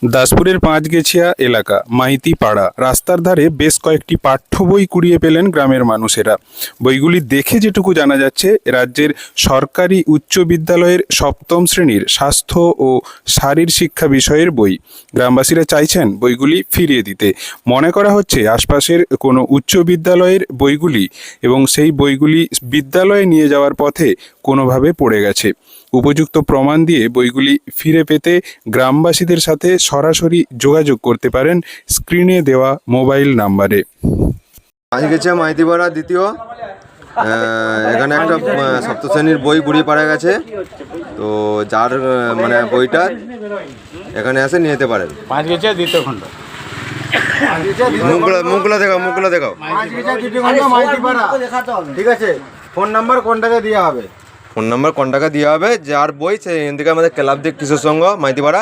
দাসপুরের পাঁচগেছিয়া এলাকা মাইতি পাড়া রাস্তার ধারে বেশ কয়েকটি পাঠ্য বই কুড়িয়ে পেলেন গ্রামের মানুষেরা। বইগুলি দেখে যেটুকু জানা যাচ্ছে, রাজ্যের সরকারি উচ্চ বিদ্যালয়ের সপ্তম শ্রেণীর স্বাস্থ্য ও শারীর শিক্ষা বিষয়ের বই। গ্রামবাসীরা চাইছেন বইগুলি ফিরিয়ে দিতে। মনে করা হচ্ছে আশপাশের কোনো উচ্চ বিদ্যালয়ের বইগুলি এবং সেই বইগুলি বিদ্যালয়ে নিয়ে যাওয়ার পথে কোনোভাবে পড়ে গেছে। উপযুক্ত প্রমাণ দিয়ে বইগুলি ফিরে পেতে গ্রামবাসীদের সাথে সরাসরি যোগাযোগ করতে পারেন স্ক্রিনে দেওয়া মোবাইল নাম্বারে। আজ গেছে মাইতিপাড়া দ্বিতীয়, এখানে একটা সপ্তম শ্রেণীর বই কুড়িয়ে পাড়া গেছে। তো যার মানে বইটা এখানে এসে নিয়ে যেতে পারেন। পাঁচ গেছে দ্বিতীয় খণ্ড। মুখগুলো দেখাও। ঠিক আছে, ফোন নাম্বার কোনটাকে দেওয়া হবে? ফোন নাম্বার কন্টাক্টে দেওয়া হবে। যার বই সেই এখান থেকে আমাদের ক্লাব দিক কিশোর সংঘ মাইতিপাড়া